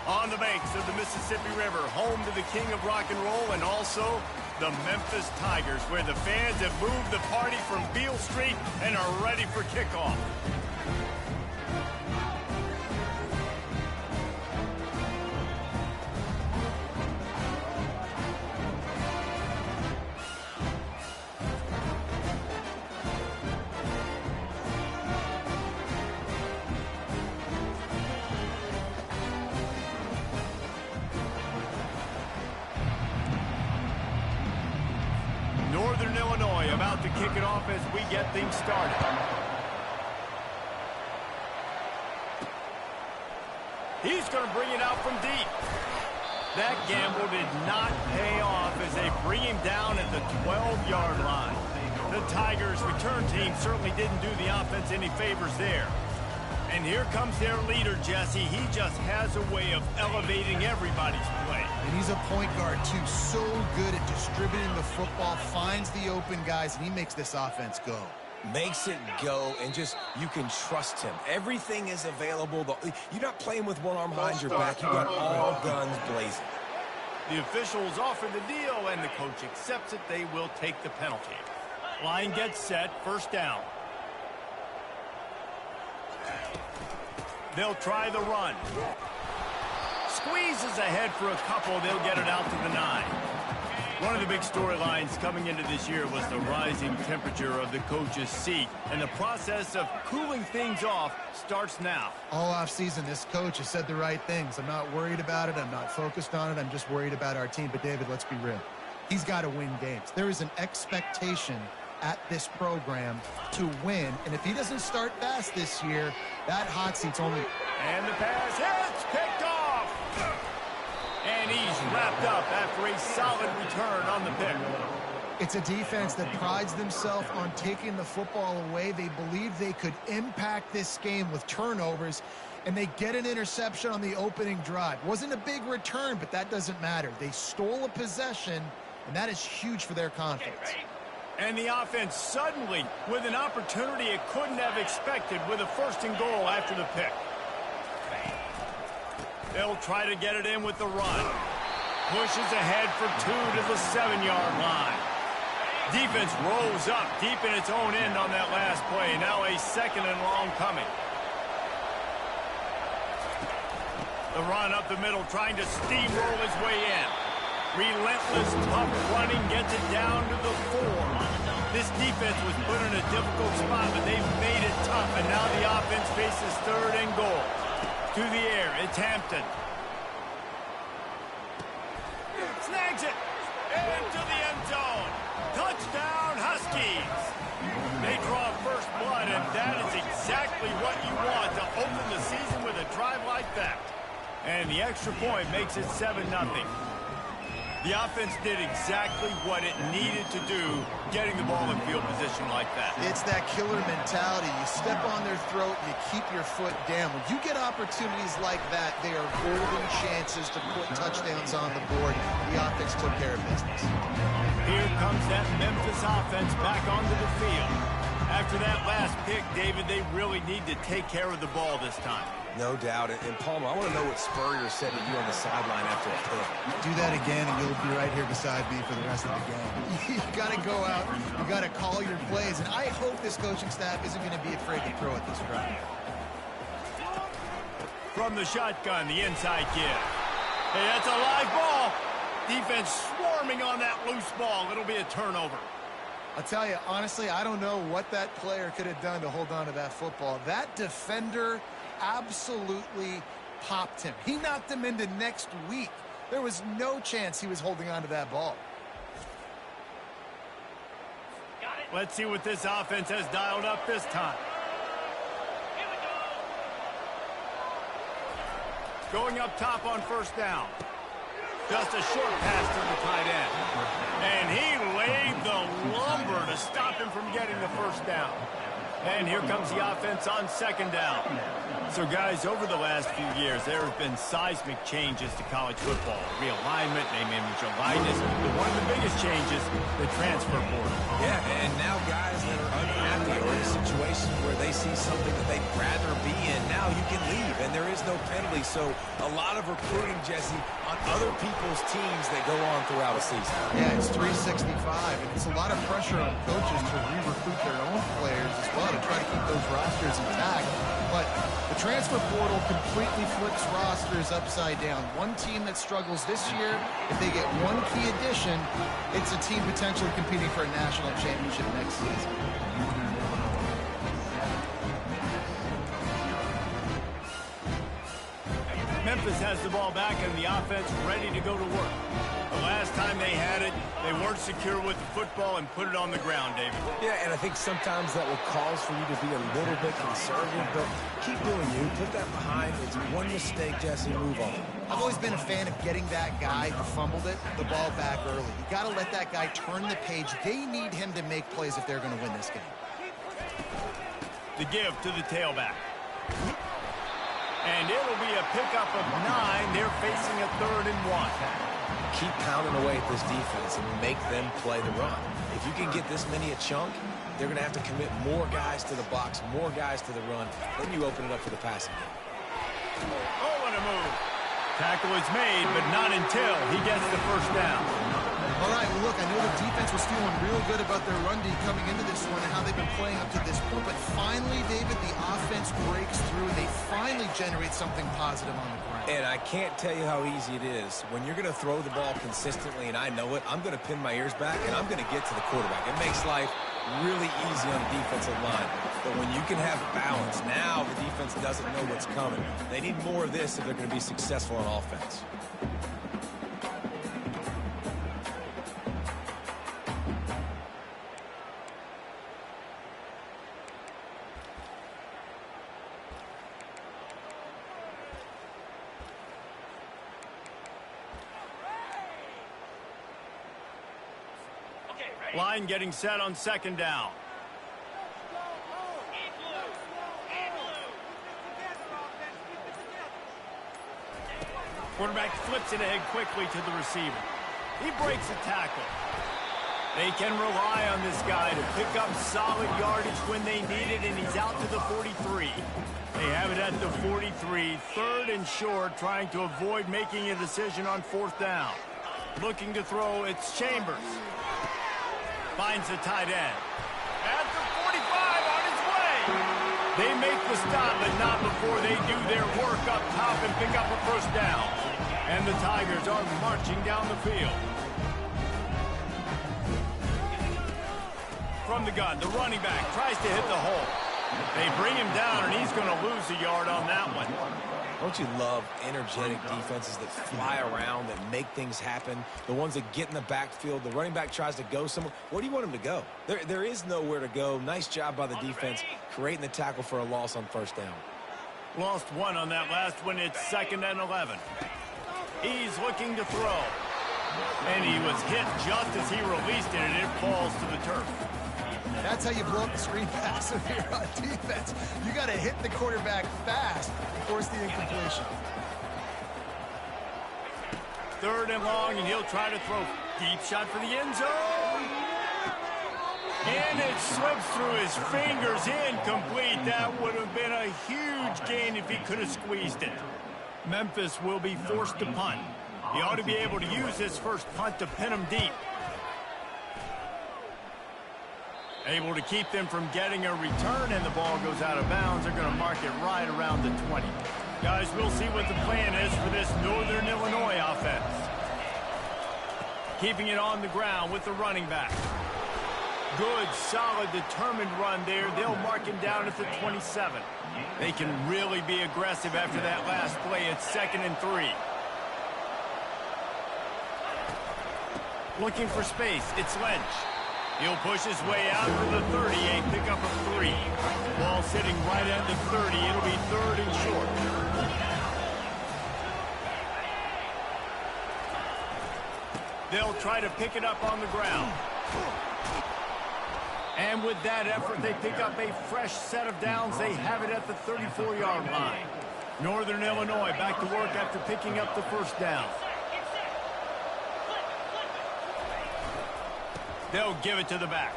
On the banks of the Mississippi River, home to the king of rock and roll and also the Memphis Tigers, where the fans have moved the party from Beale Street and are ready for kickoff. Northern Illinois about to kick it off as we get things started. He's going to bring it out from deep. That gamble did not pay off as they bring him down at the 12-yard line. The Tigers' return team certainly didn't do the offense any favors there. And here comes their leader, Jesse. He just has a way of elevating everybody's play. And he's a point guard, too. So good at distributing the football, finds the open guys, and he makes this offense go. Makes it go, and just, you can trust him. Everything is available. You're not playing with one arm behind your back. You got all guns blazing. The officials offer the deal, and the coach accepts it. They will take the penalty. Line gets set, first down. They'll try the run. Squeezes ahead for a couple. They'll get it out to the 9. One of the big storylines coming into this year was the rising temperature of the coach's seat. And the process of cooling things off starts now. All offseason, this coach has said the right things. I'm not worried about it. I'm not focused on it. I'm just worried about our team. But, David, let's be real. He's got to win games. There is an expectation at this program to win, and if he doesn't start fast this year, that hot seat's only... And the pass hits, picked off! And he's wrapped up after a solid return on the pick. It's a defense that prides themselves on taking the football away. They believe they could impact this game with turnovers, and they get an interception on the opening drive. Wasn't a big return, but that doesn't matter. They stole a possession, and that is huge for their confidence. And the offense suddenly with an opportunity it couldn't have expected with a first and goal after the pick. They'll try to get it in with the run. Pushes ahead for 2 to the 7-yard line. Defense rolls up deep in its own end on that last play. Now a second and long coming. The run up the middle trying to steamroll his way in. Relentless, tough running gets it down to the 4. This defense was put in a difficult spot, but they've made it tough, and now the offense faces third and goal. To the air, it's Hampton. Snags it into the end zone. Touchdown, Huskies. They draw first blood, and that is exactly what you want to open the season with a drive like that. And the extra point makes it 7-0. The offense did exactly what it needed to do, getting the ball in field position like that. It's that killer mentality. You step on their throat, you keep your foot down. When you get opportunities like that, they are golden chances to put touchdowns on the board. The offense took care of business. Here comes that Memphis offense back onto the field. After that last pick, David, they really need to take care of the ball this time. No doubt. And Palmer, I want to know what Spurrier said to you on the sideline after a pick. Do that again, and you'll be right here beside me for the rest of the game. You got to go out. You got to call your plays. And I hope this coaching staff isn't going to be afraid to throw it this drive. From the shotgun, the inside give. Hey, that's a live ball. Defense swarming on that loose ball. It'll be a turnover. I'll tell you, honestly, I don't know what that player could have done to hold on to that football. That defender absolutely popped him. He knocked him into next week. There was no chance he was holding on to that ball. Let's see what this offense has dialed up this time. Going up top on first down. Just a short pass to the tight end. And he laid the lumber to stop him from getting the first down. And here comes the offense on second down. So, guys, over the last few years, there have been seismic changes to college football. Realignment, name, image, and likeness. But one of the biggest changes, the transfer portal. Yeah, and now guys that are unhappy or in a situation where they see something that they'd rather be in, now you can leave, and there is no penalty. So a lot of recruiting, Jesse, on other people's teams that go on throughout a season. Yeah, it's 365, and it's a lot of pressure on coaches to re-recruit their own players as well to try to keep those rosters intact. But the transfer portal completely flips rosters upside down. One team that struggles this year, if they get one key addition, it's a team potentially competing for a national championship next season. Memphis has the ball back and the offense ready to go to work. The last time they had it, they weren't secure with the football and put it on the ground, David. Yeah, and I think sometimes that will cause for you to be a little bit conservative, but keep doing you. Put that behind. It's one mistake, Jesse, move on. I've always been a fan of getting that guy who fumbled it, the ball back early. You got to let that guy turn the page. They need him to make plays if they're going to win this game. The give to the tailback. And it'll be a pickup of 9. They're facing a 3rd and 1. Keep pounding away at this defense and make them play the run. If you can get this many a chunk, they're going to have to commit more guys to the box, more guys to the run. Then you open it up for the passing game. Oh, what a move. Tackle is made, but not until he gets the first down. All right, well, look, I know the defense was feeling real good about their run D coming into this one and how they've been playing up to this point, but finally, David, the offense breaks through and they finally generate something positive on the ground. And I can't tell you how easy it is. When you're going to throw the ball consistently, and I know it, I'm going to pin my ears back, and I'm going to get to the quarterback. It makes life really easy on the defensive line. But when you can have balance, now the defense doesn't know what's coming. They need more of this if they're going to be successful on offense. Line getting set on second down. Quarterback flips it ahead quickly to the receiver. He breaks a tackle. They can rely on this guy to pick up solid yardage when they need it, and he's out to the 43. They have it at the 43, 3rd and short, trying to avoid making a decision on 4th down. Looking to throw, it's Chambers. Finds the tight end. At the 45 on his way. They make the stop, but not before they do their work up top and pick up a first down. And the Tigers are marching down the field. From the gun, the running back tries to hit the hole. They bring him down, and he's going to lose a yard on that one. Don't you love energetic defenses that fly around, that make things happen? The ones that get in the backfield, the running back tries to go somewhere. Where do you want him to go? There is nowhere to go. Nice job by the defense, creating the tackle for a loss on first down. Lost 1 on that last one. It's 2nd and 11. He's looking to throw. And he was hit just as he released it, and it falls to the turf. That's how you blow up the screen pass if you're on defense. You got to hit the quarterback fast and force the incompletion. 3rd and long, and he'll try to throw. Deep shot for the end zone. And it slips through his fingers, incomplete. That would have been a huge gain if he could have squeezed it. Memphis will be forced to punt. He ought to be able to use his first punt to pin him deep. Able to keep them from getting a return, and the ball goes out of bounds. They're going to mark it right around the 20. Guys, we'll see what the plan is for this Northern Illinois offense. Keeping it on the ground with the running back. Good, solid, determined run there. They'll mark him down at the 27. They can really be aggressive after that last play. It's 2nd and 3. Looking for space. It's Lynch. He'll push his way out for the 30, a pickup of 3. Ball sitting right at the 30. It'll be 3rd and short. They'll try to pick it up on the ground. And with that effort, they pick up a fresh set of downs. They have it at the 34-yard line. Northern Illinois back to work after picking up the first down. They'll give it to the back.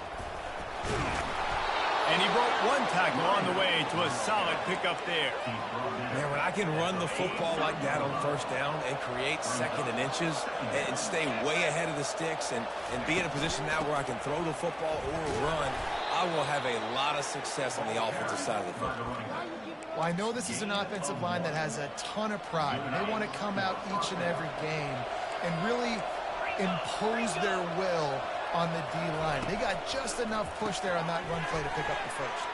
And he broke one tackle on the way to a solid pickup there. Man, when I can run the football like that on first down and create second and inches and stay way ahead of the sticks and be in a position now where I can throw the football or run, I will have a lot of success on the offensive side of the football. Well, I know this is an offensive line that has a ton of pride. They want to come out each and every game and really impose their will on the D-line. They got just enough push there on that run play to pick up the first.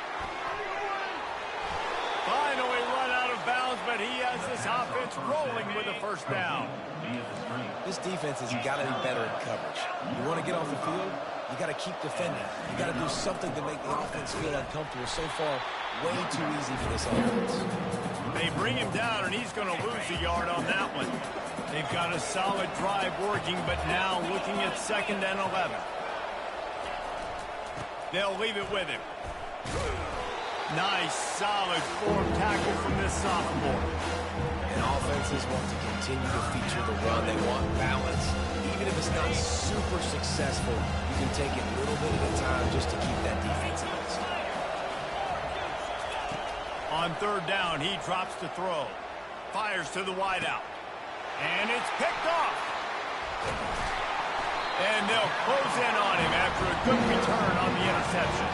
Finally run out of bounds, but he has this offense rolling with a first down. This defense has got to be better in coverage. You want to get off the field, you got to keep defending. You got to do something to make the offense feel uncomfortable. So far, way too easy for this offense. They bring him down, and he's going to lose a yard on that one. They've got a solid drive working, but now looking at 2nd and 11. They'll leave it with him. Nice, solid form tackle from this sophomore. And offenses want to continue to feature the run. They want balance. Even if it's not super successful, you can take it little bit at a time just to keep that defense honest. On 3rd down, he drops to throw. Fires to the wideout. And it's picked off. And they'll close in on him after a good return on the interception.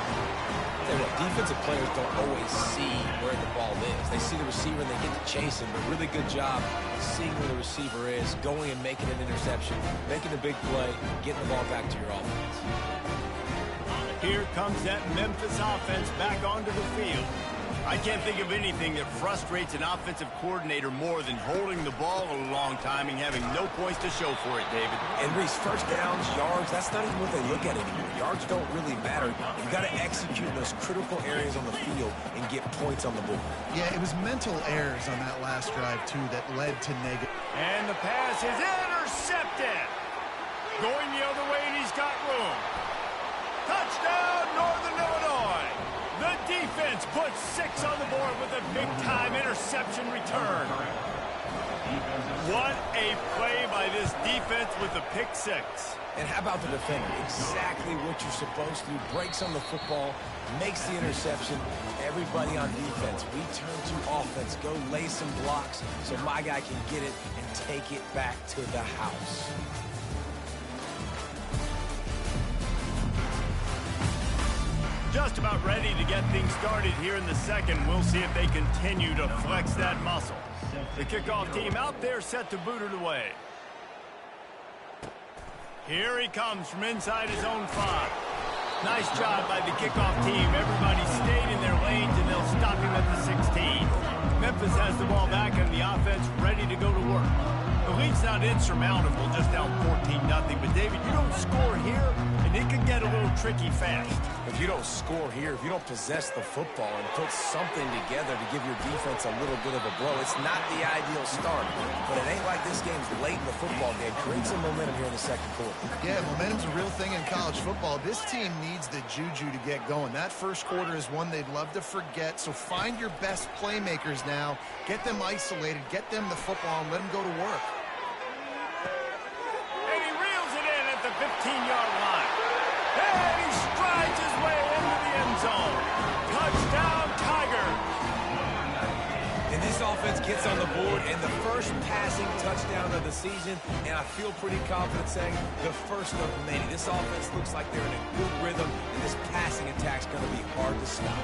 Tell you what, defensive players don't always see where the ball is. They see the receiver and they get to chase him. But really good job seeing where the receiver is, going and making an interception, making a big play, getting the ball back to your offense. Here comes that Memphis offense back onto the field. I can't think of anything that frustrates an offensive coordinator more than holding the ball a long time and having no points to show for it, David. And Reese, first downs, yards, that's not even what they look at anymore. Yards don't really matter. You've got to execute in those critical areas on the field and get points on the board. Yeah, it was mental errors on that last drive, too, that led to negative. And the pass is intercepted. Going the other way, and he's got room. Touchdown, Northern Illinois. The defense puts 6 on the board with a big-time interception return. What a play by this defense with a pick 6. And how about the defender? Exactly what you're supposed to do. Breaks on the football, makes the interception. Everybody on defense, we turn to offense. Go lay some blocks so my guy can get it and take it back to the house. Just about ready to get things started here in the second. We'll see if they continue to flex that muscle. The kickoff team out there set to boot it away. Here he comes from inside his own 5. Nice job by the kickoff team. Everybody stayed in their lanes, and they'll stop him at the 16. Memphis has the ball back, and the offense ready to go to work. The lead's not insurmountable, just down 14-0. But, David, you don't score here, and it can get a little tricky fast. If you don't score here, if you don't possess the football and put something together to give your defense a little bit of a blow, it's not the ideal start. But it ain't like this game's late in the football game. Create some momentum here in the second quarter. Yeah, momentum's a real thing in college football. This team needs the juju to get going. That first quarter is one they'd love to forget. So find your best playmakers now. Get them isolated. Get them the football and let them go to work. And he reels it in at the 15-yard line. And he strides his way into the end zone. Touchdown, Tigers. And this offense gets on the board, and the first passing touchdown of the season, and I feel pretty confident saying the first of many. This offense looks like they're in a good rhythm, and this passing attack's going to be hard to stop.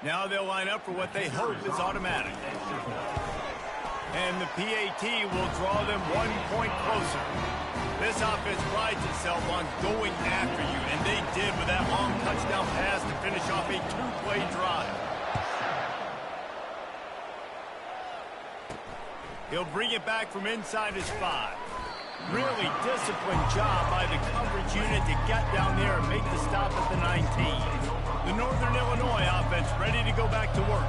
Now they'll line up for what they hope is automatic. And the PAT will draw them 1 point closer. This offense prides itself on going after you, and they did with that long touchdown pass to finish off a 2-play drive. He'll bring it back from inside his 5. Really disciplined job by the coverage unit to get down there and make the stop at the 19. The Northern Illinois offense ready to go back to work.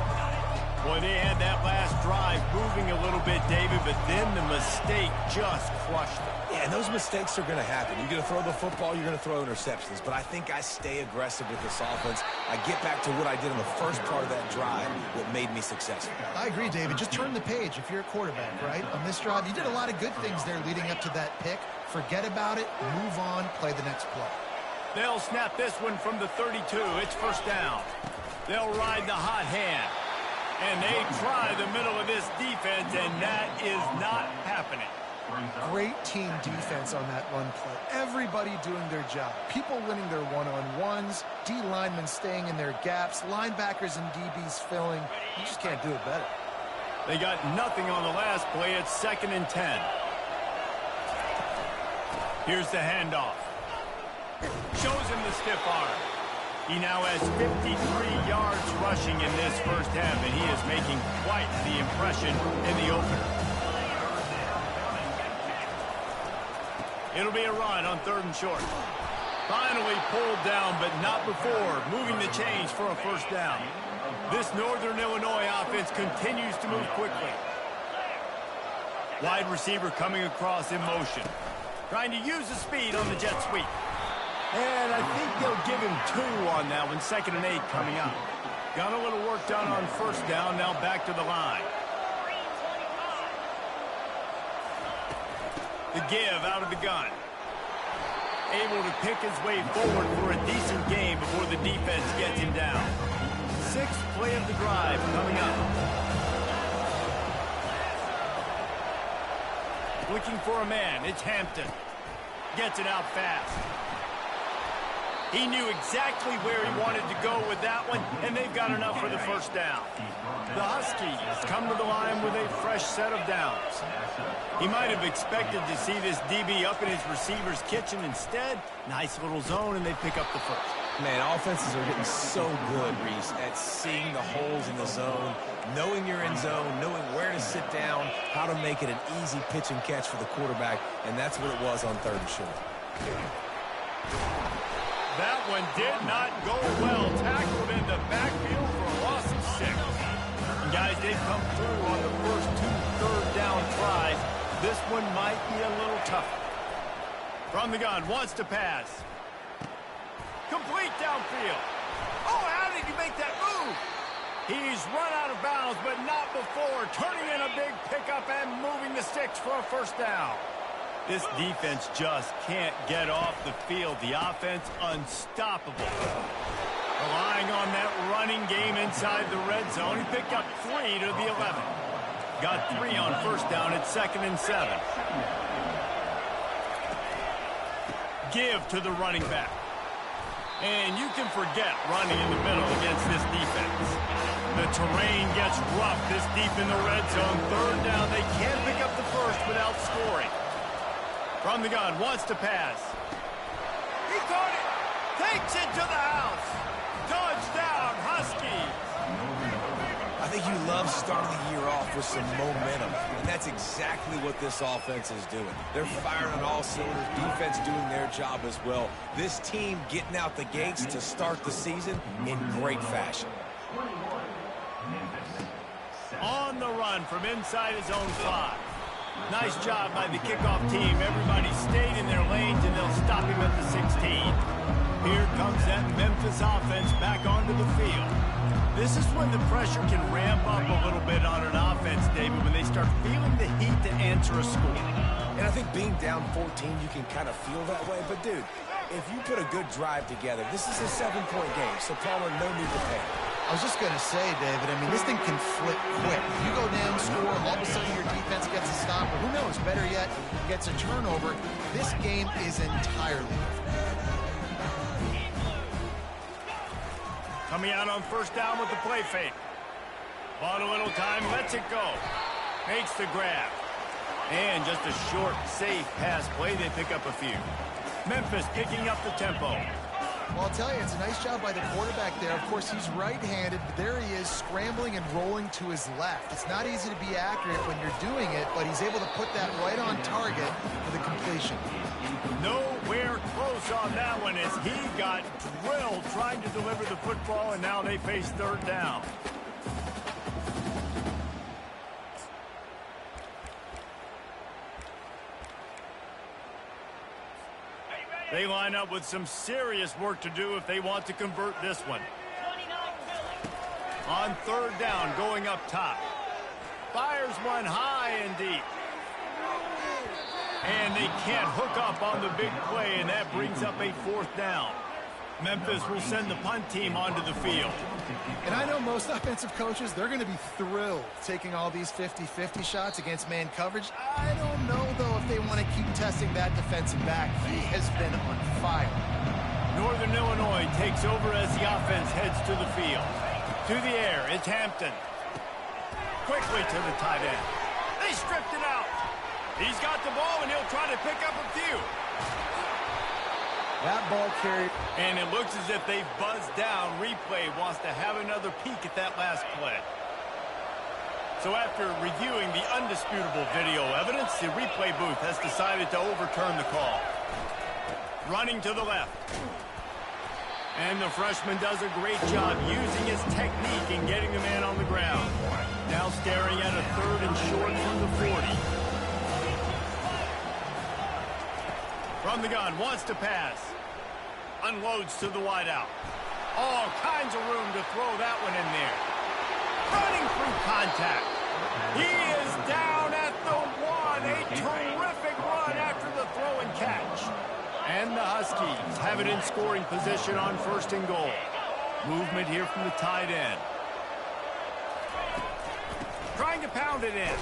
Boy, they had that last drive moving a little bit, David, but then the mistake just crushed them. Yeah, and those mistakes are going to happen. You're going to throw the football, you're going to throw interceptions. But I think I stay aggressive with this offense. I get back to what I did in the first part of that drive, what made me successful. I agree, David. Just turn the page if you're a quarterback, right? On this drive, you did a lot of good things there leading up to that pick. Forget about it, move on, play the next play. They'll snap this one from the 32. It's first down. They'll ride the hot hand. And they try the middle of this defense, and that is not happening. Great team defense on that run play. Everybody doing their job. People winning their one-on-ones, D linemen staying in their gaps, linebackers and DBs filling. You just can't do it better. They got nothing on the last play. It's 2nd and 10. Here's the handoff. Shows him the stiff arm. He now has 53 yards rushing in this first half, and he is making quite the impression in the opener. It'll be a run on 3rd and short. Finally pulled down, but not before moving the chains for a first down. This Northern Illinois offense continues to move quickly. Wide receiver coming across in motion. Trying to use the speed on the jet sweep. And I think they'll give him 2 on that one. 2nd and 8 coming up. Got a little work done on first down. Now back to the line. The give out of the gun. Able to pick his way forward for a decent game before the defense gets him down. 6th play of the drive coming up. Looking for a man. It's Hampton. Gets it out fast. He knew exactly where he wanted to go with that one, and they've got enough for the first down. The Huskies come to the line with a fresh set of downs. He might have expected to see this DB up in his receiver's kitchen. Instead, nice little zone, and they pick up the first. Man, offenses are getting so good, Reese, at seeing the holes in the zone, knowing you're in zone, knowing where to sit down, how to make it an easy pitch and catch for the quarterback, and that's what it was on 3rd and short. That one did not go well. Tackled in the backfield for a loss of 6. And guys, they've come through on the first 2 third-down tries. This one might be a little tougher. From the gun, wants to pass. Complete downfield. Oh, how did he make that move? He's run out of bounds, but not before. Turning in a big pickup and moving the sticks for a first down. This defense just can't get off the field. The offense unstoppable. Relying on that running game inside the red zone. He picked up 3 to the 11. Got 3 on first down at 2nd and 7. Give to the running back. And you can forget running in the middle against this defense. The terrain gets rough this deep in the red zone. 3rd down. They can't pick up the first without scoring. From the gun, wants to pass. He caught it. Takes it to the house. Touchdown, Huskies. I think you love starting the year off with some momentum, and that's exactly what this offense is doing. They're firing on all cylinders, defense doing their job as well. This team getting out the gates to start the season in great fashion. On the run from inside his own 5. Nice job by the kickoff team. Everybody stayed in their lanes, and they'll stop him at the 16. Here comes that Memphis offense back onto the field. This is when the pressure can ramp up a little bit on an offense, David, when they start feeling the heat to answer a score. And I think being down 14, you can kind of feel that way. But, dude, if you put a good drive together, this is a 7-point game, so Palmer, no need to panic. I was just going to say, David, I mean, this thing can flip quick. If you go down, score, all of a sudden your defense gets a stop, or who knows, better yet, gets a turnover. This game is entirely different. Coming out on first down with the play fake. Bought a little time, lets it go. Makes the grab. And just a short, safe pass play. They pick up a few. Memphis picking up the tempo. Well, I'll tell you, it's a nice job by the quarterback there. Of course, he's right-handed, but there he is scrambling and rolling to his left. It's not easy to be accurate when you're doing it, but he's able to put that right on target for the completion. Nowhere close on that one as he got drilled trying to deliver the football, and now they face 3rd down. They line up with some serious work to do if they want to convert this one. On third down, going up top. Fires one high and deep. And they can't hook up on the big play, and that brings up a fourth down. Memphis will send the punt team onto the field. And I know most offensive coaches, they're going to be thrilled taking all these 50-50 shots against man coverage. I don't know, though, if they want to keep testing that defensive back. He has been on fire. Northern Illinois takes over as the offense heads to the field. To the air, it's Hampton. Quickly to the tight end. They stripped it out. He's got the ball, and he'll try to pick up a few. That ball carried. And it looks as if they've buzzed down. Replay wants to have another peek at that last play. So after reviewing the undisputable video evidence, the replay booth has decided to overturn the call. Running to the left. And the freshman does a great job using his technique in getting the man on the ground. Now staring at a third and short from the 40. From the gun, wants to pass. Unloads to the wideout. All kinds of room to throw that one in there. Running through contact. He is down at the one. A terrific run after the throw and catch. And the Huskies have it in scoring position on first and goal. Movement here from the tight end. Trying to pound it in.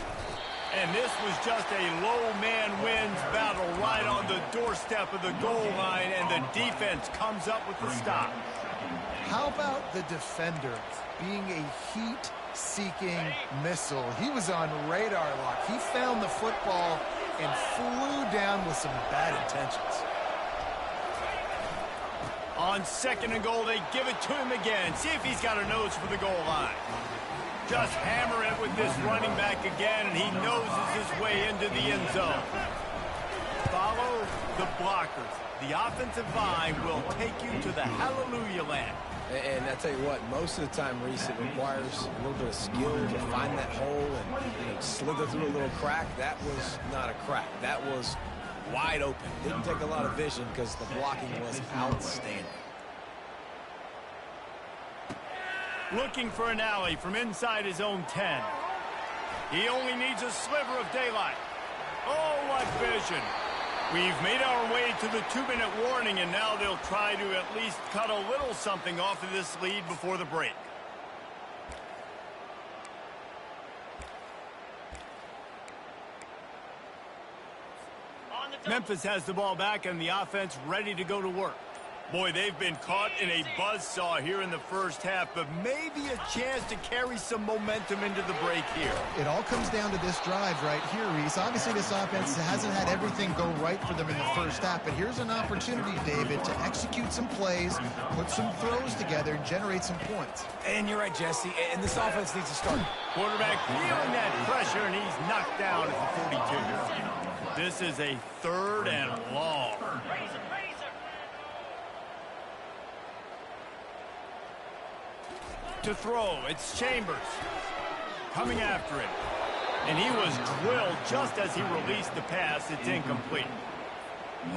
And this was just a low man wins battle right on the doorstep of the goal line, and the defense comes up with the stop. How about the defender being a heat-seeking missile? He was on radar lock. He found the football and flew down with some bad intentions. On second and goal, they give it to him again. See if he's got a nose for the goal line. Just hammer it with this running back again, and he noses his way into the end zone. Follow the blockers. The offensive line will take you to the hallelujah land. And I tell you what, most of the time, Reese, it requires a little bit of skill to find that hole and slither through a little crack. That was not a crack. That was wide open. Didn't take a lot of vision because the blocking was outstanding. Looking for an alley from inside his own 10. He only needs a sliver of daylight. Oh, what vision. We've made our way to the 2-minute warning, and now they'll try to at least cut a little something off of this lead before the break. Memphis has the ball back, and the offense ready to go to work. Boy, they've been caught in a buzzsaw here in the first half, but maybe a chance to carry some momentum into the break here. It all comes down to this drive right here, Reese. Obviously, this offense hasn't had everything go right for them in the first half, but here's an opportunity, David, to execute some plays, put some throws together, and generate some points. And you're right, Jesse, and this offense needs to start. Quarterback feeling that pressure, and he's knocked down at the 42. This is a third and long. To throw, it's Chambers coming after it, and he was drilled just as he released the pass. It's incomplete.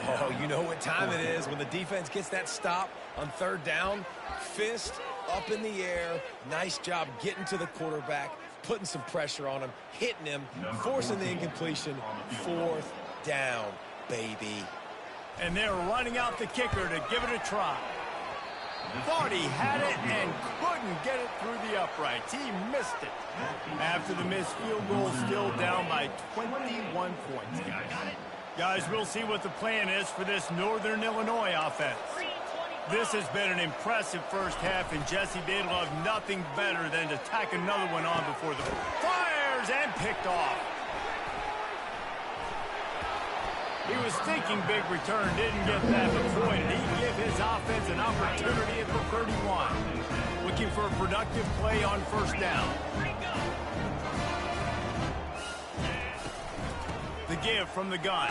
Oh, you know what time it is when the defense gets that stop on third down. Fist up in the air. Nice job getting to the quarterback, putting some pressure on him, hitting him, forcing the incompletion. Fourth down, baby. And they're running out the kicker to give it a try. Thought he had it and couldn't get it through the uprights. He missed it. After the missed field goal, still down by 21 points, guys. Guys, we'll see what the plan is for this Northern Illinois offense. This has been an impressive first half, and Jesse, they'd love nothing better than to tack another one on before the fires and picked off. He was thinking big return, didn't get that, but boy, did he give his offense an opportunity at the 31. Looking for a productive play on first down. The give from the gun.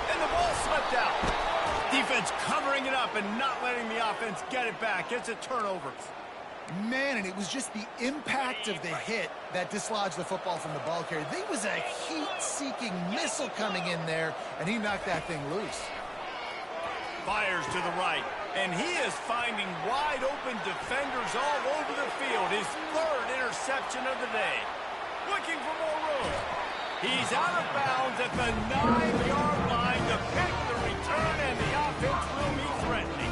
And the ball slipped out. Defense covering it up and not letting the offense get it back. It's a turnover. Man, and it was just the impact of the hit that dislodged the football from the ball carrier. There was a heat-seeking missile coming in there, and he knocked that thing loose. Fires to the right, and he is finding wide-open defenders all over the field. His third interception of the day. Looking for more room. He's out of bounds at the 9-yard line to pick the return, and the offense will be threatening.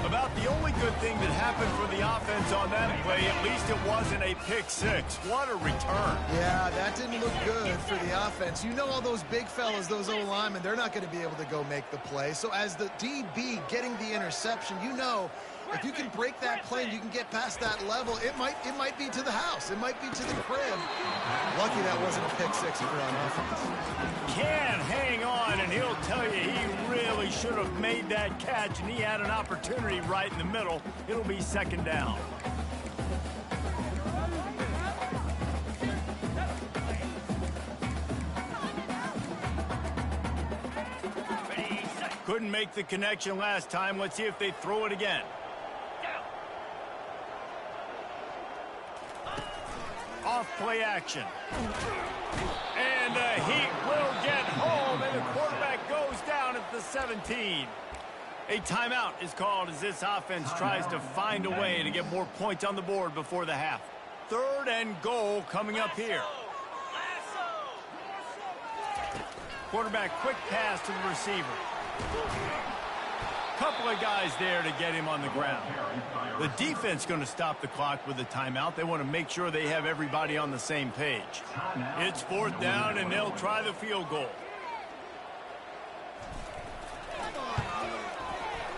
About the only good thing that happened for the offense on that play, at least it wasn't a pick six. What a return. Yeah, that didn't look good for the offense. You know all those big fellas, those O-linemen, they're not going to be able to go make the play. So as the DB getting the interception, you know if you can break that play and you can get past that level, it might be to the house. It might be to the crib. Lucky that wasn't a pick six if you're on offense. Can hang on, and he'll tell you he really should have made that catch, and he had an opportunity right in the middle. It'll be second down. Couldn't make the connection last time. Let's see if they throw it again. Off play action. And he will get home, and the quarterback goes down at the 17. A timeout is called as this offense tries to find a way to get more points on the board before the half. 3rd and goal coming up here. Quarterback quick pass to the receiver. Couple of guys there to get him on the ground. The defense going to stop the clock with a timeout. They want to make sure they have everybody on the same page. It's 4th down, and they'll try the field goal.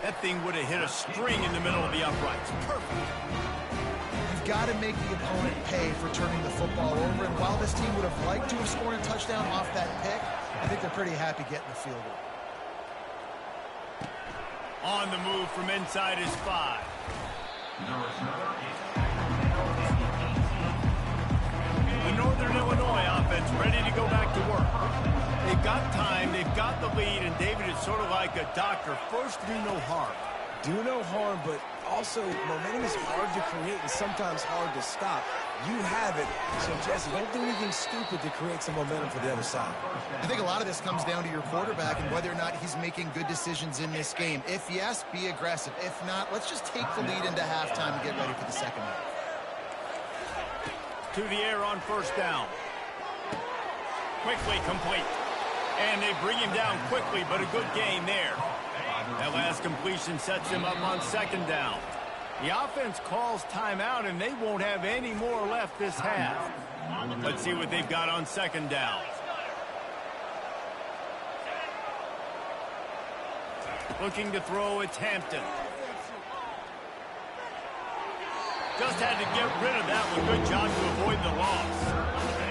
That thing would have hit a string in the middle of the uprights. Perfect. You've got to make the opponent pay for turning the football over, and while this team would have liked to have scored a touchdown off that pick, I think they're pretty happy getting the field goal. On the move from inside his 5. The Northern Illinois offense ready to go back to work. They've got time, they've got the lead, and David is sort of like a doctor. First, do no harm. Do no harm, but also momentum is hard to create and sometimes hard to stop. You have it, so Jesse, don't do anything stupid to create some momentum for the other side. I think a lot of this comes down to your quarterback and whether or not he's making good decisions in this game. If yes, be aggressive. If not, let's just take the lead into halftime and get ready for the second half. To the air on 1st down. Quickly complete. And they bring him down quickly, but a good gain there. That last completion sets him up on 2nd down. The offense calls timeout, and they won't have any more left this half. Let's see what they've got on 2nd down. Looking to throw, it's Hampton. Just had to get rid of that one. Good job to avoid the loss.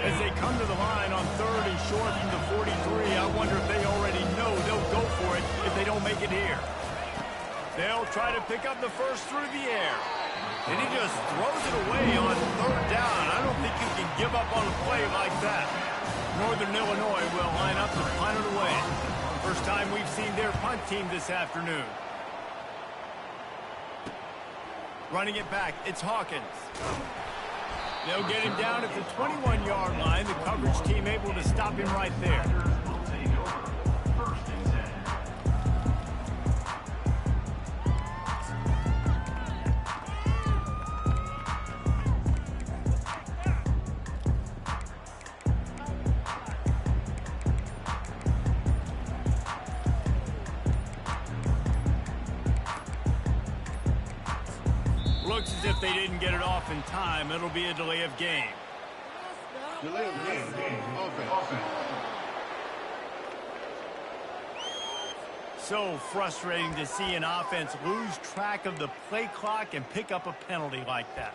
As they come to the line on 3rd and short from the 43, I wonder if they already know they'll go for it if they don't make it here. They'll try to pick up the first through the air. And he just throws it away on 3rd down. I don't think you can give up on a play like that. Northern Illinois will line up to punt it away. First time we've seen their punt team this afternoon. Running it back, it's Hawkins. They'll get him down at the 21-yard line. The coverage team able to stop him right there. Looks as if they didn't get it off in time. It'll be a delay of game. Delay of game. Offense. So frustrating to see an offense lose track of the play clock and pick up a penalty like that.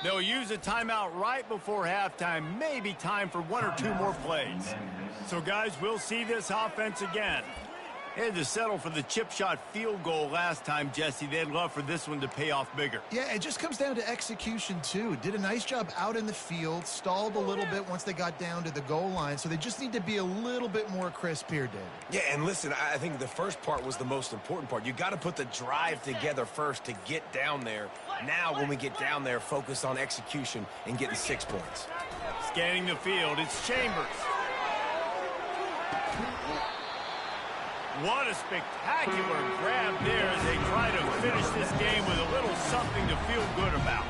They'll use a timeout right before halftime. Maybe time for 1 or 2 more plays. So, guys, we'll see this offense again. They had to settle for the chip shot field goal last time, Jesse. They'd love for this one to pay off bigger. Yeah, it just comes down to execution, too. Did a nice job out in the field, stalled a little bit once they got down to the goal line, so they just need to be a little bit more crisp here, Dave. Yeah, and listen, I think the first part was the most important part. You got to put the drive together first to get down there. Now, when we get down there, focus on execution and getting 6 points. Scanning the field, it's Chambers. What a spectacular grab there as they try to finish this game with a little something to feel good about.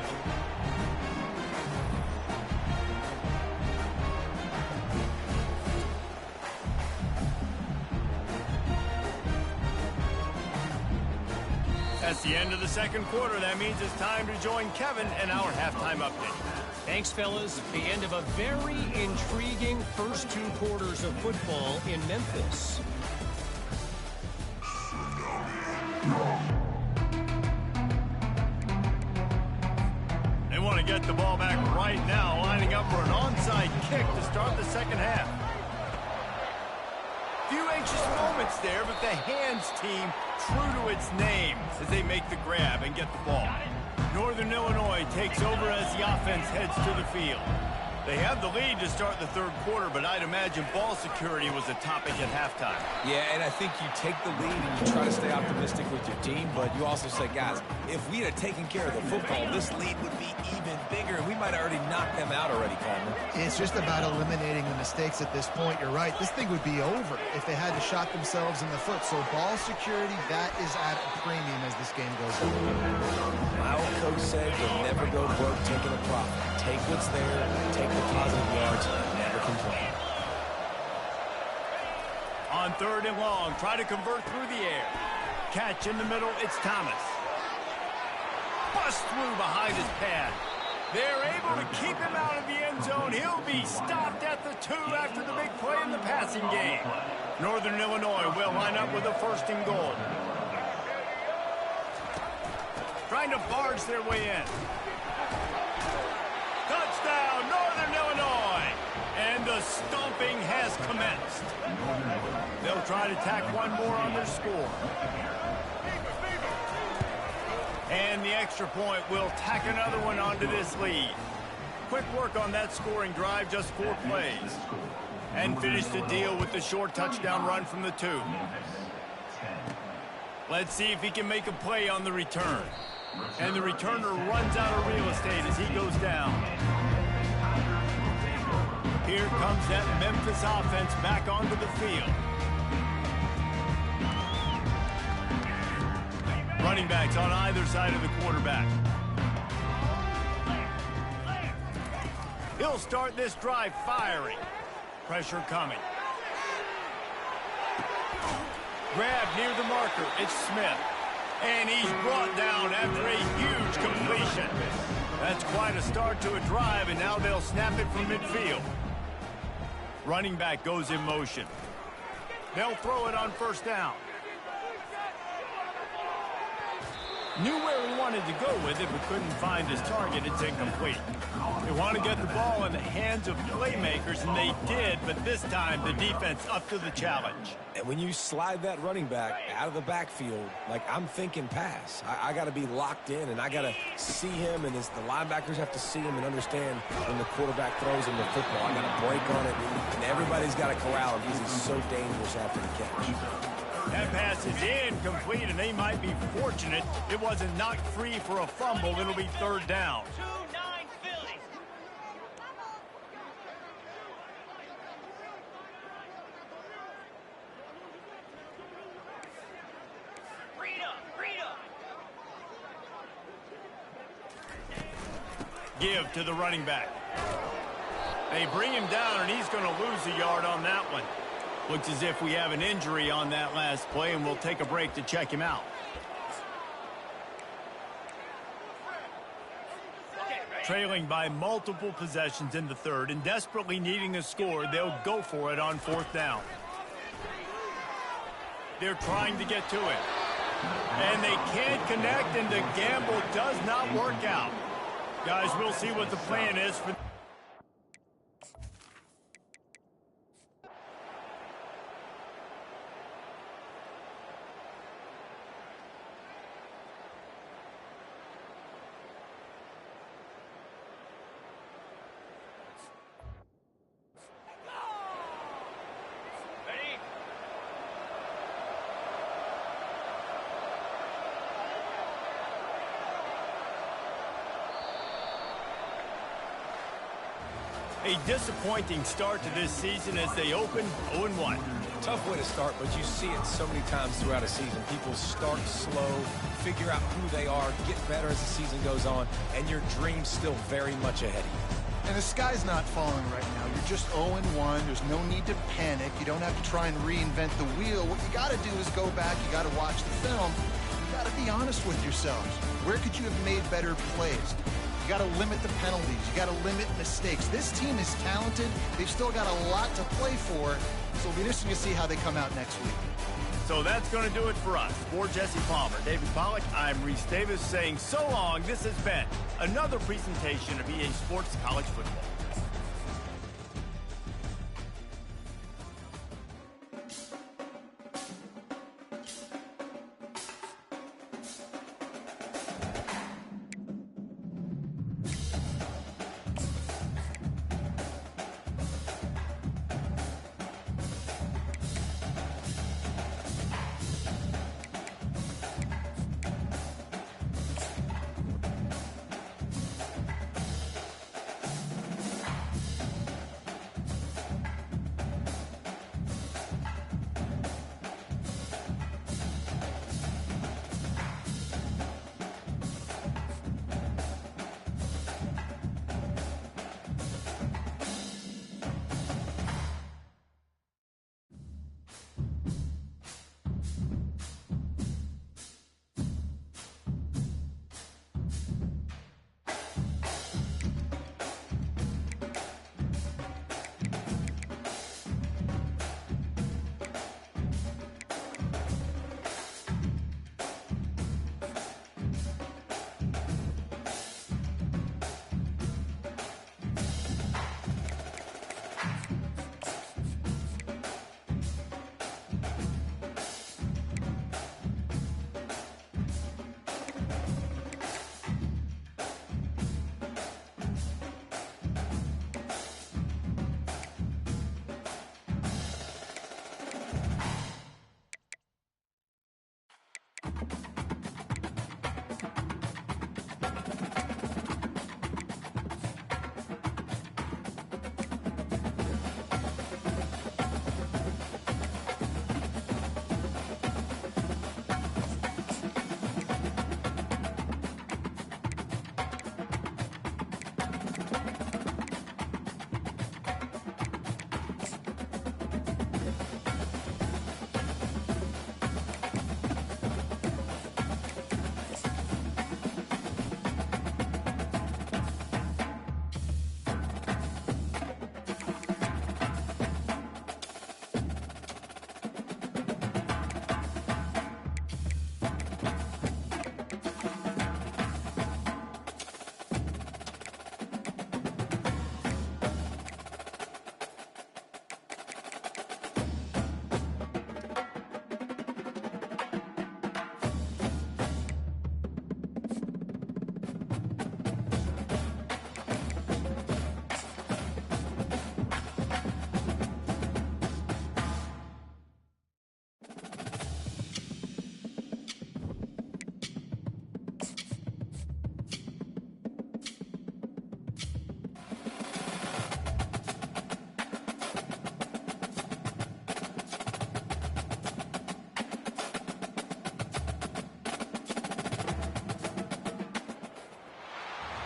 That's the end of the second quarter. That means it's time to join Kevin and our halftime update. Thanks, fellas. The end of a very intriguing first 2 quarters of football in Memphis. They want to get the ball back right now, lining up for an onside kick to start the second half. Few anxious moments there, but the hands team true to its name as they make the grab and get the ball. Northern Illinois takes over as the offense heads to the field. They have the lead to start the third quarter, but I'd imagine ball security was a topic at halftime. Yeah, and I think you take the lead and you try to stay optimistic with your team, but you also say, guys, if we had taken care of the football, this lead would be even bigger, and we might have already knocked them out already, Palmer. It's just about eliminating the mistakes at this point. You're right. This thing would be over if they had to shot themselves in the foot. So ball security, that is at a premium as this game goes on. My old coach said you'll never go broke taking a profit. Take what's there, take the positive yards, and never complain. On third and long, try to convert through the air. Catch in the middle, it's Thomas. Bust through behind his pad. They're able to keep him out of the end zone. He'll be stopped at the 2 after the big play in the passing game. Northern Illinois will line up with a first and goal. Trying to barge their way in. Touchdown, Northern Illinois! And the stomping has commenced. They'll try to tack one more on their score. And the extra point will tack another one onto this lead. Quick work on that scoring drive, just 4 plays. And finish the deal with the short touchdown run from the 2. Let's see if he can make a play on the return. And the returner runs out of real estate as he goes down. Here comes that Memphis offense back onto the field. Running backs on either side of the quarterback. He'll start this drive firing. Pressure coming. Grab near the marker. It's Smith. And he's brought down after a huge completion. That's quite a start to a drive, and now they'll snap it from midfield. Running back goes in motion. They'll throw it on first down. Knew where he wanted to go with it, but couldn't find his target. It's incomplete. They want to get the ball in the hands of playmakers, and they did, but this time the defense up to the challenge. And when you slide that running back out of the backfield, like I'm thinking pass, I got to be locked in, and I got to see him, and as the linebackers have to see him and understand when the quarterback throws him the football. I got to break on it, and everybody's got to corral him because he's so dangerous after the catch. That pass is incomplete, and they might be fortunate it wasn't knocked free for a fumble. It'll be third down. 2-9 Phillies. Give to the running back. They bring him down, and he's going to lose a yard on that one. Looks as if we have an injury on that last play, and we'll take a break to check him out. Trailing by multiple possessions in the third and desperately needing a score, they'll go for it on fourth down. They're trying to get to it. And they can't connect, and the gamble does not work out. Guys, we'll see what the plan is for... A disappointing start to this season as they open 0-1. Tough way to start, but you see it so many times throughout a season. People start slow, figure out who they are, get better as the season goes on, and your dream's still very much ahead of you. And the sky's not falling right now. You're just 0-1. There's no need to panic. You don't have to try and reinvent the wheel. What you got to do is go back. You got to watch the film. You got to be honest with yourselves. Where could you have made better plays? You got to limit the penalties. You got to limit mistakes. This team is talented. They've still got a lot to play for. So it'll be interesting to see how they come out next week. So that's going to do it for us. For Jesse Palmer, David Pollack, I'm Reese Davis saying so long. This has been another presentation of EA Sports College Football.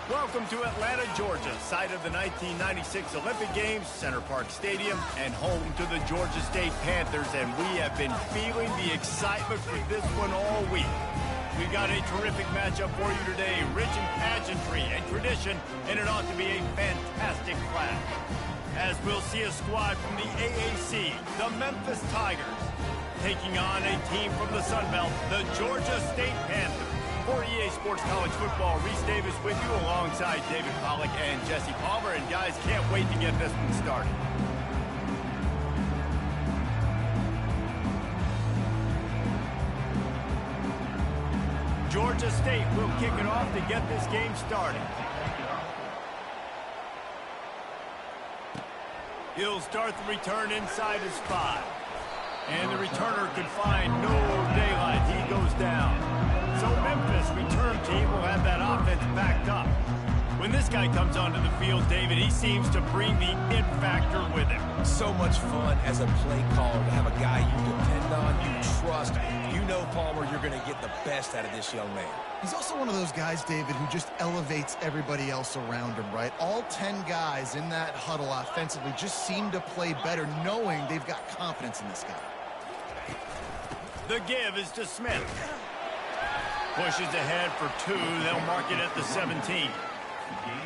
Welcome to Atlanta, Georgia, site of the 1996 Olympic Games, Center Park Stadium, and home to the Georgia State Panthers, and we have been feeling the excitement for this one all week. We've got a terrific matchup for you today, rich in pageantry and tradition, and it ought to be a fantastic clash. As we'll see a squad from the AAC, the Memphis Tigers, taking on a team from the Sun Belt, the Georgia State Panthers. For EA Sports College Football, Reese Davis with you alongside David Pollack and Jesse Palmer. And guys, can't wait to get this one started. Georgia State will kick it off to get this game started. He'll start the return inside his 5. And the returner could find no daylight. He goes down. So Memphis return team will have that offense backed up. When this guy comes onto the field, David, he seems to bring the it factor with him. So much fun as a play caller to have a guy you depend on, you trust. You know, Palmer, you're going to get the best out of this young man. He's also one of those guys, David, who just elevates everybody else around him, right? All 10 guys in that huddle offensively just seem to play better knowing they've got confidence in this guy. The give is to Smith. Pushes ahead for 2. They'll mark it at the 17.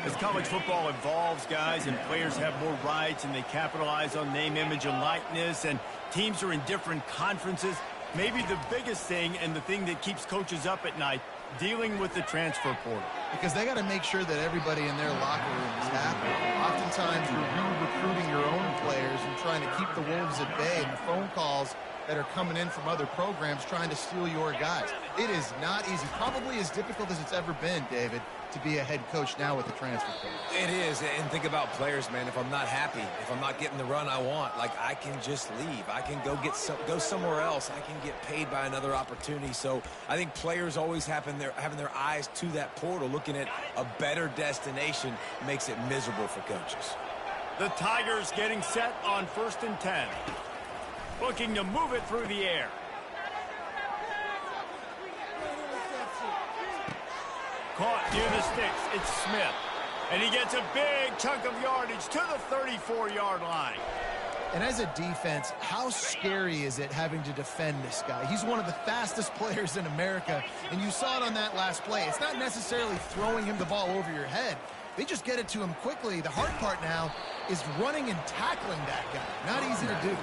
As college football evolves, guys, and players have more rights and they capitalize on name, image, and likeness, and teams are in different conferences, maybe the biggest thing and the thing that keeps coaches up at night, dealing with the transfer portal. Because they got to make sure that everybody in their locker room is happy. Oftentimes, you're re-recruiting your own players and trying to keep the Wolves at bay, and the phone calls that are coming in from other programs trying to steal your guys. It is not easy. Probably as difficult as it's ever been, David, to be a head coach now with the transfer portal. It is, and think about players, man. If I'm not happy, if I'm not getting the run I want, like, I can just leave. I can go somewhere else. I can get paid by another opportunity. So I think players always having their eyes to that portal, looking at a better destination, makes it miserable for coaches. The Tigers getting set on 1st and 10. Looking to move it through the air. Caught near the sticks. It's Smith. And he gets a big chunk of yardage to the 34-yard line. And as a defense, how scary is it having to defend this guy? He's one of the fastest players in America, and you saw it on that last play. It's not necessarily throwing him the ball over your head. They just get it to him quickly. The hard part now is running and tackling that guy. Not easy to do.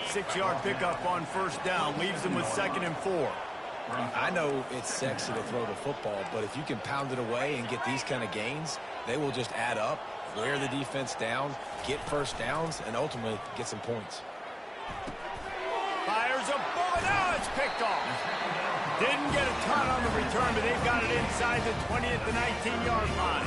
6-yard pickup on 1st down. Leaves him with 2nd and 4. I know it's sexy to throw the football, but if you can pound it away and get these kind of gains, they will just add up, wear the defense down, get 1st downs, and ultimately get some points. Fires a bullet. Now it's picked off. Didn't get a ton on the return, but they've got it inside the 20 at the 19-yard line.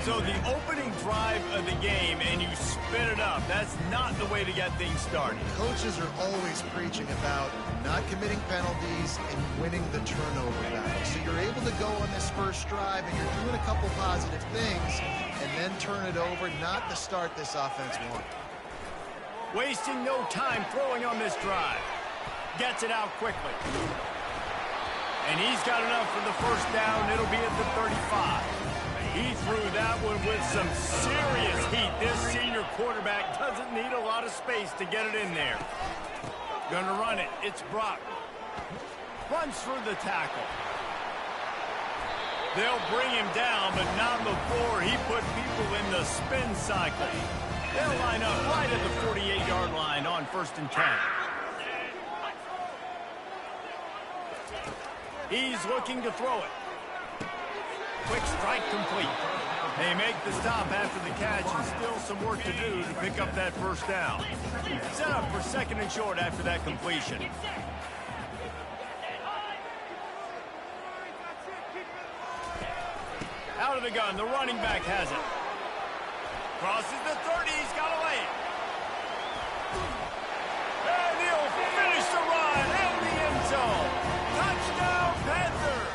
So the opening drive of the game, and you spin it up. That's not the way to get things started. Coaches are always preaching about not committing penalties and winning the turnover battle. So you're able to go on this first drive, and you're doing a couple positive things, and then turn it over, not to start this offense one. Wasting no time throwing on this drive. Gets it out quickly. And he's got enough for the 1st down. It'll be at the 35. He threw that one with some serious heat. This senior quarterback doesn't need a lot of space to get it in there. Gonna run it. It's Brock. Runs through the tackle. They'll bring him down, but not before he put people in the spin cycle. They'll line up right at the 48-yard line on 1st and 10. He's looking to throw it. Quick strike complete. They make the stop after the catch, and still some work to do to pick up that 1st down. Set up for 2nd and short after that completion. Out of the gun, the running back has it. Crosses the 30, he's got away. And he'll finish the run in the end zone. Touchdown, Panthers!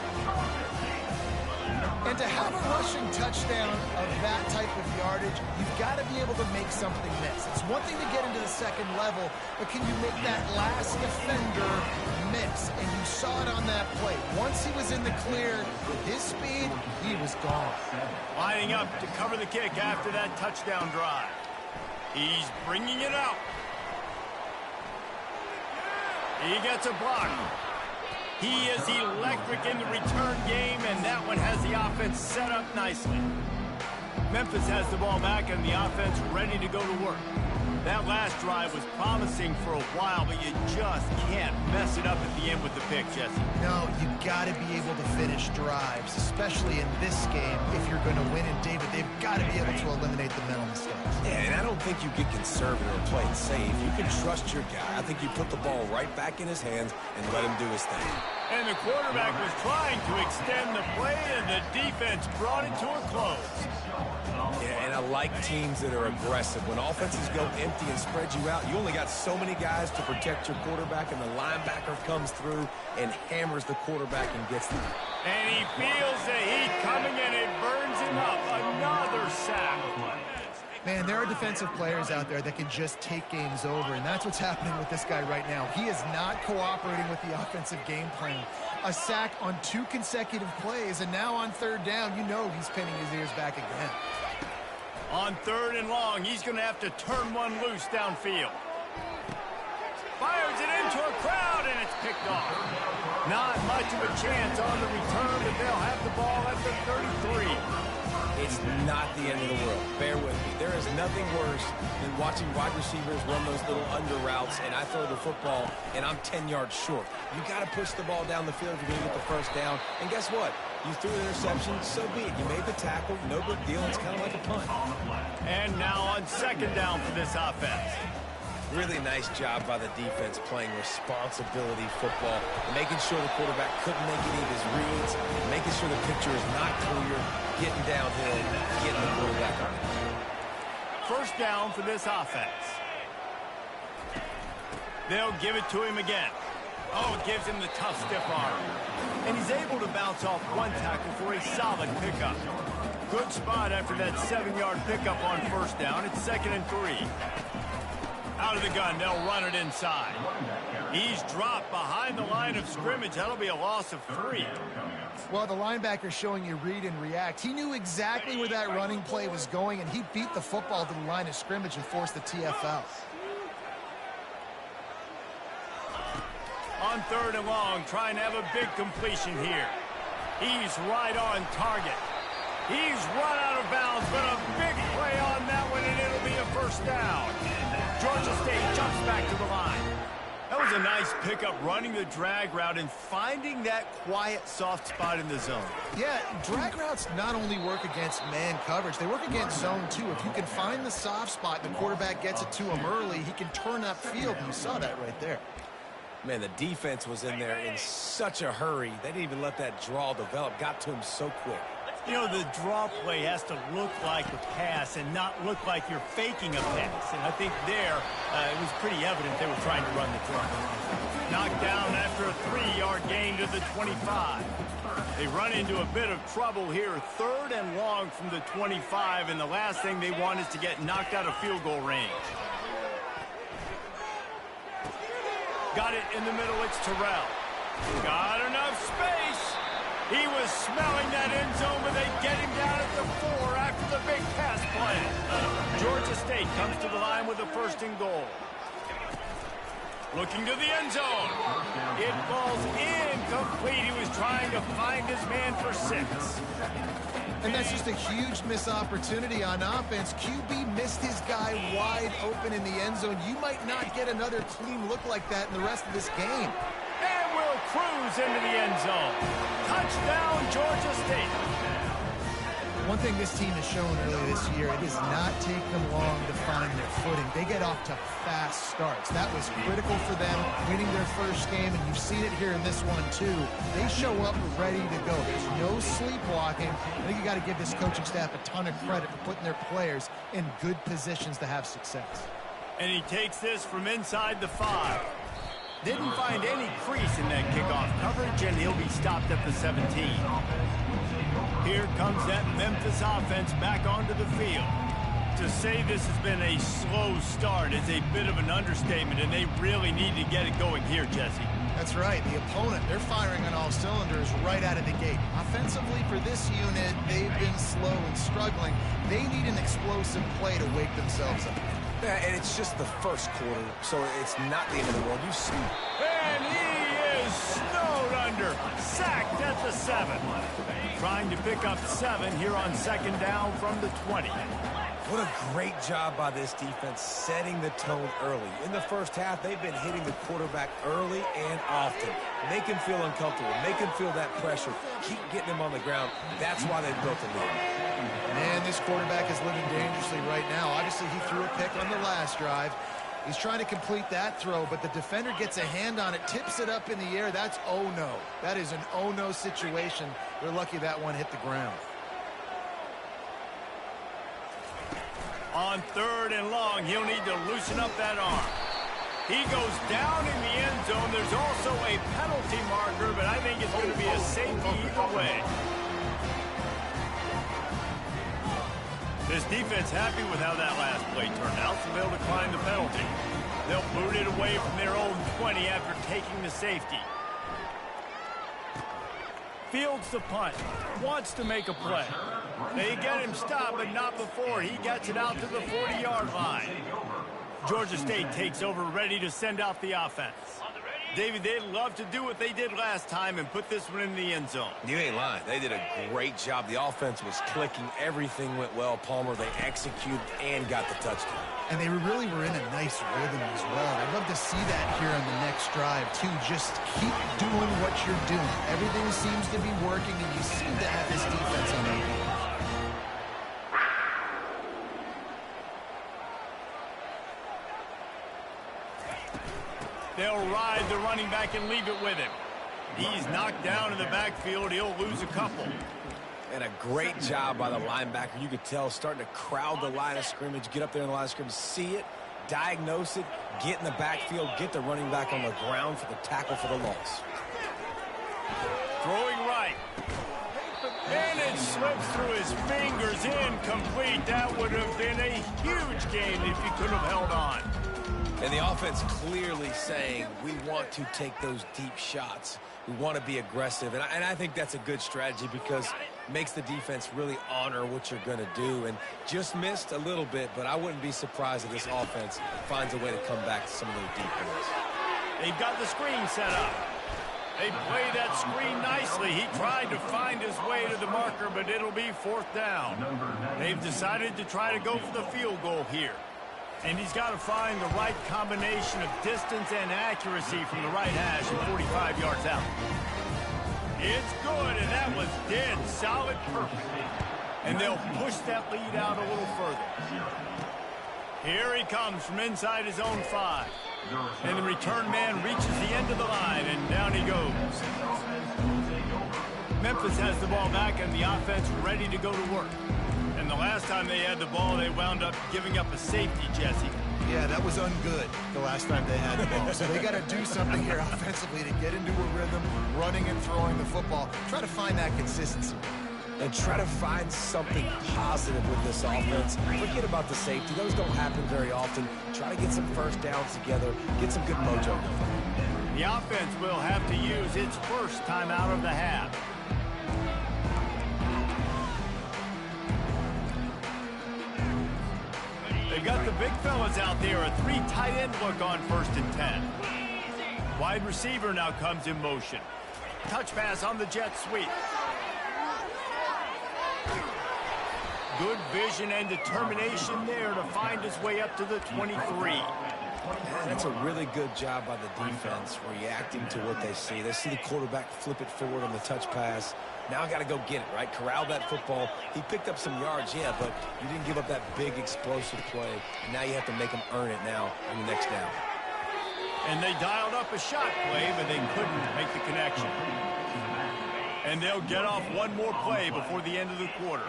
And to have a rushing touchdown of that type of yardage, you've got to be able to make something miss. It's one thing to get into the 2nd level, but can you make that last defender miss? And you saw it on that play. Once he was in the clear, with his speed, he was gone. Lining up to cover the kick after that touchdown drive. He's bringing it out. He gets a block. He is electric in the return game, and that one has the offense set up nicely. Memphis has the ball back and the offense ready to go to work. That last drive was promising for a while, but you just can't mess it up at the end with the pick, Jesse. No, you got to be able to finish drives, especially in this game. If you're going to win, and David, they've got to be able to eliminate the mental mistakes. Yeah, and I don't think you get conservative or play it safe. You can trust your guy. I think you put the ball right back in his hands and let him do his thing. And the quarterback was trying to extend the play, and the defense brought it to a close. Yeah, And I like teams that are aggressive. When offenses go empty and spread you out, you only got so many guys to protect your quarterback, and the linebacker comes through and hammers the quarterback and gets them. And he feels the heat coming, and it burns him up. Another sack. Man, there are defensive players out there that can just take games over, and that's what's happening with this guy right now. He is not cooperating with the offensive game plan. A sack on 2 consecutive plays, and now on 3rd down, you know he's pinning his ears back again. On 3rd and long, he's going to have to turn one loose downfield. Fires it into a crowd, and it's picked off. Not much of a chance on the return, but they'll have the ball at the 33. It's not the end of the world. Bear with me. There is nothing worse than watching wide receivers run those little under routes, and I throw the football, and I'm 10 yards short. You got to push the ball down the field if you're going to get the first down. And guess what? You threw an interception, so be it. You made the tackle, no big deal. It's kind of like a punt. And now on 2nd down for this offense. Really nice job by the defense playing responsibility football, and making sure the quarterback couldn't make any of his reads, making sure the picture is not clear, getting downhill, getting the quarterback on it. 1st down for this offense. They'll give it to him again. Oh, it gives him the tough, stiff arm. And he's able to bounce off one tackle for a solid pickup. Good spot after that 7-yard pickup on 1st down. It's 2nd and 3. Out of the gun, they'll run it inside. He's dropped behind the line of scrimmage. That'll be a loss of 3. Well, the linebacker's showing you read and react. He knew exactly where that running play was going, and he beat the football to the line of scrimmage and forced the TFL. On 3rd and long, trying to have a big completion here. He's right on target. He's run out of bounds, but a big play on that one, and it'll be a 1st down. Georgia State jumps back to the line. That was a nice pickup, running the drag route and finding that quiet, soft spot in the zone. Yeah, drag routes not only work against man coverage, they work against zone too. If you can find the soft spot, the quarterback gets it to him early, he can turn upfield. You saw that right there. Man, the defense was in there in such a hurry. They didn't even let that draw develop. Got to him so quick. You know, the draw play has to look like a pass and not look like you're faking a pass. And I think there, it was pretty evident they were trying to run the draw. Knocked down after a 3-yard gain to the 25. They run into a bit of trouble here. 3rd and long from the 25, and the last thing they want is to get knocked out of field goal range. Got it in the middle, it's Terrell. Got enough space. He was smelling that end zone, but they get him down at the 4 after the big pass play. Georgia State comes to the line with a 1st and goal. Looking to the end zone. It falls incomplete. He was trying to find his man for 6. And that's just a huge missed opportunity on offense. QB missed his guy wide open in the end zone. You might not get another clean look like that in the rest of this game. And will cruise into the end zone. Touchdown, Georgia State. One thing this team has shown earlier this year, it does not take them long to find their footing. They get off to fast starts. That was critical for them, winning their 1st game, and you've seen it here in this one, too. They show up ready to go. There's no sleepwalking. I think you got to give this coaching staff a ton of credit for putting their players in good positions to have success. And he takes this from inside the 5. Didn't find any crease in that kickoff coverage, and he'll be stopped at the 17. Here comes that Memphis offense back onto the field. To say this has been a slow start is a bit of an understatement, and they really need to get it going here, Jesse. That's right. The opponent, they're firing on all cylinders right out of the gate. Offensively, for this unit, they've been slow and struggling. They need an explosive play to wake themselves up. Yeah, and it's just the 1st quarter, so it's not the end of the world. You see. And he is snowed under. Sacked at the 7. Trying to pick up 7 here on 2nd down from the 20. What a great job by this defense setting the tone early. In the 1st half, they've been hitting the quarterback early and often. Make him feel uncomfortable. Make him feel that pressure. Keep getting him on the ground. That's why they built the lead. Man, this quarterback is living dangerously right now. Obviously, he threw a pick on the last drive. He's trying to complete that throw, but the defender gets a hand on it, tips it up in the air. That's oh-no. That is an oh-no situation. They're lucky that one hit the ground. On 3rd and long, he'll need to loosen up that arm. He goes down in the end zone. There's also a penalty marker, but I think it's going to be a safety either way. This defense happy with how that last play turned out, so they'll decline the penalty. They'll boot it away from their own 20 after taking the safety. Fields the punt. Wants to make a play. They get him stopped, but not before. He gets it out to the 40-yard line. Georgia State takes over, ready to send out the offense. David, they'd love to do what they did last time and put this one in the end zone. You ain't lying. They did a great job. The offense was clicking. Everything went well. Palmer, they executed and got the touchdown. And they really were in a nice rhythm as well. I'd love to see that here on the next drive, too. Just keep doing what you're doing. Everything seems to be working, and you seem to have this defense on their feet. They'll ride the running back and leave it with him. He's knocked down in the backfield. He'll lose a couple. And a great job by the linebacker. You could tell starting to crowd the line of scrimmage, get up there in the line of scrimmage, see it, diagnose it, get in the backfield, get the running back on the ground for the tackle for the loss. Throwing right. And it slips through his fingers, incomplete. That would have been a huge gain if he could have held on. And the offense clearly saying, we want to take those deep shots. We want to be aggressive. And I think that's a good strategy because it makes the defense really honor what you're going to do. And just missed a little bit, but I wouldn't be surprised if this offense finds a way to come back to some of those deep points. They've got the screen set up. They play that screen nicely. He tried to find his way to the marker, but it'll be 4th down. They've decided to try to go for the field goal here. And he's got to find the right combination of distance and accuracy from the right hash and 45 yards out. It's good, and that was dead solid, perfect. And they'll push that lead out a little further. Here he comes from inside his own 5. And the return man reaches the end of the line, and down he goes. Memphis has the ball back, and the offense ready to go to work. And the last time they had the ball, they wound up giving up a safety, Jesse. Yeah, that was ungood the last time they had the ball. So they got to do something here offensively to get into a rhythm, running and throwing the football. Try to find that consistency. And try to find something positive with this offense. Forget about the safety. Those don't happen very often. Try to get some first downs together. Get some good mojo going. The offense will have to use its first time out of the half. They've got the big fellas out there, a 3 tight end look on 1st and 10. Wide receiver now comes in motion. Touch pass on the jet sweep. Good vision and determination there to find his way up to the 23. That's a really good job by the defense reacting to what they see. They see the quarterback flip it forward on the touch pass. Now I got to go get it, right? Corral that football. He picked up some yards, yeah, but you didn't give up that big explosive play. And now you have to make him earn it now on the next down. And they dialed up a shot play, but they couldn't make the connection. And they'll get off one more play before the end of the quarter.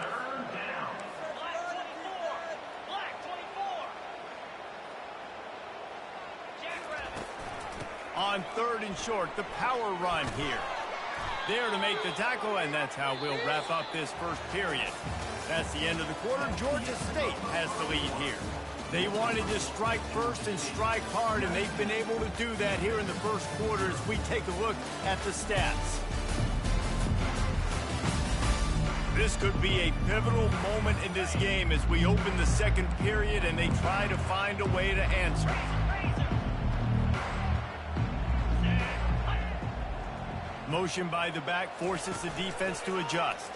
On 3rd and short, the power run here. There to make the tackle, and that's how we'll wrap up this first period. That's the end of the quarter. Georgia State has the lead here. They wanted to strike first and strike hard, and they've been able to do that here in the first quarter as we take a look at the stats. This could be a pivotal moment in this game as we open the second period and they try to find a way to answer. Motion by the back forces the defense to adjust.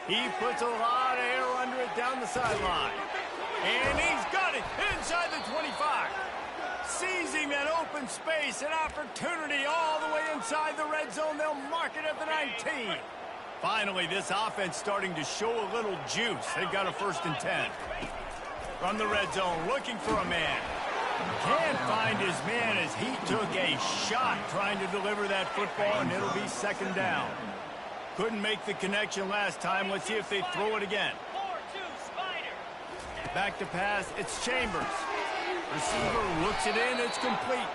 He puts a lot of air under it down the sideline. And he's got it inside the 25. Seizing that open space, an opportunity all the way inside the red zone. They'll mark it at the 19. Finally, this offense starting to show a little juice. They've got a 1st and 10. From the red zone, looking for a man. Can't find his man as he took a shot trying to deliver that football, and it'll be 2nd down. Couldn't make the connection last time. Let's see if they throw it again. Back to pass, it's Chambers. Receiver looks it in, it's complete.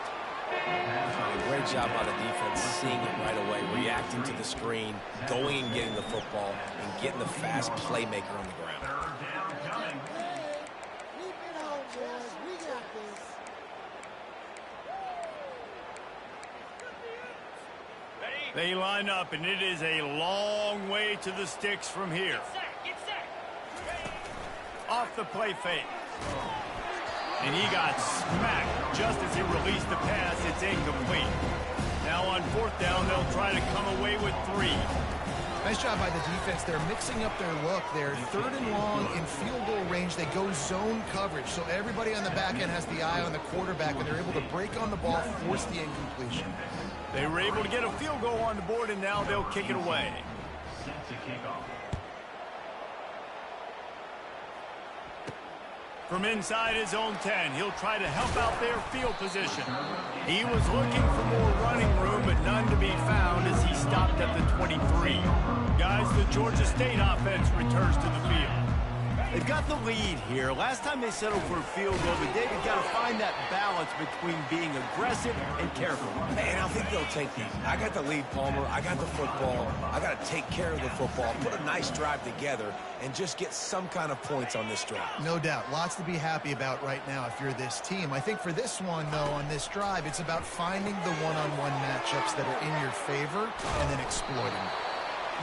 Great job by the defense, seeing it right away, reacting to the screen, going and getting the football, and getting the fast playmaker on the ground. They line up, and it is a long way to the sticks from here. Off the play fake. And he got smacked just as he released the pass. It's incomplete. Now on fourth down, they'll try to come away with 3. Nice job by the defense. They're mixing up their look. They're 3rd and long in field goal range. They go zone coverage, so everybody on the back end has the eye on the quarterback, and they're able to break on the ball, force the incompletion. They were able to get a field goal on the board, and now they'll kick it away. From inside his own 10, he'll try to help out their field position. He was looking for more running room, but none to be found as he stopped at the 23. Guys, the Georgia State offense returns to the field. They've got the lead here. Last time they settled for a field goal, but David got to find that balance between being aggressive and careful. Man, I think they'll take these. I got the lead, Palmer. I got the football. I got to take care of the football, put a nice drive together, and just get some kind of points on this drive. No doubt. Lots to be happy about right now if you're this team. I think for this one, though, on this drive, it's about finding the one-on-one matchups that are in your favor and then exploiting them.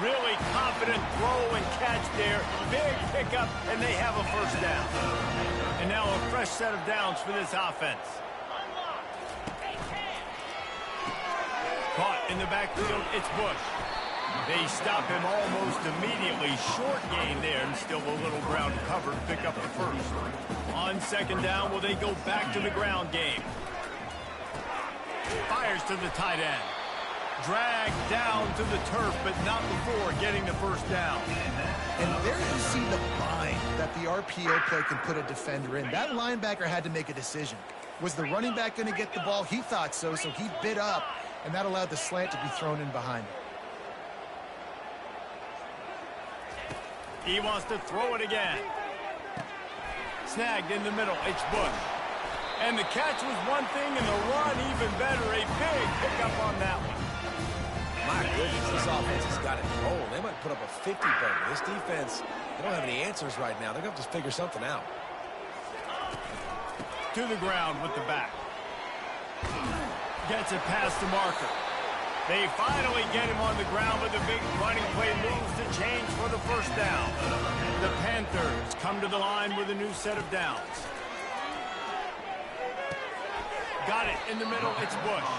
Really confident throw and catch there. Big pickup, and they have a first down. And now a fresh set of downs for this offense. Caught in the backfield, it's Bush. They stop him almost immediately. Short gain there, and still a little ground covered. Pick up the first. On second down, will they go back to the ground game? Fires to the tight end. Dragged down to the turf, but not before getting the first down. And there you see the bind that the RPO play can put a defender in. That linebacker had to make a decision. Was the running back going to get the ball? He thought so, so he bit up, and that allowed the slant to be thrown in behind him. He wants to throw it again. Snagged in the middle, it's Bush. And the catch was one thing, and the run even better. A big pickup on that one. My goodness, this offense has got it rolling. They might put up a 50-burger. This defense, they don't have any answers right now. They're going to have to figure something out. To the ground with the back. Gets it past the marker. They finally get him on the ground, but the big running play moves to change for the first down. The Panthers come to the line with a new set of downs. Got it in the middle, it's Bush.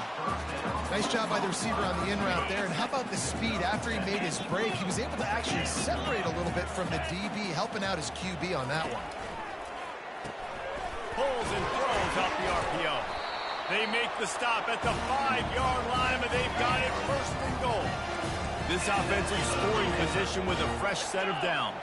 Nice job by the receiver on the in route there. And how about the speed after he made his break? He was able to actually separate a little bit from the DB, helping out his QB on that one. Pulls and throws out the RPO. They make the stop at the 5-yard line, but they've got it first and goal. This offensive scoring position with a fresh set of downs.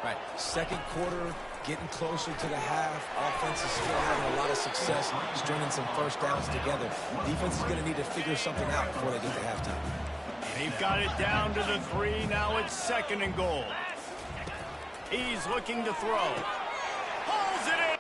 Right, second quarter, getting closer to the half. Offense is still having a lot of success, stringing some first downs together. Defense is going to need to figure something out before they get to halftime. They've got it down to the 3. Now it's second and goal. He's looking to throw. Pulls it in.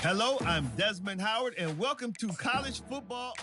Hello, I'm Desmond Howard, and welcome to College Football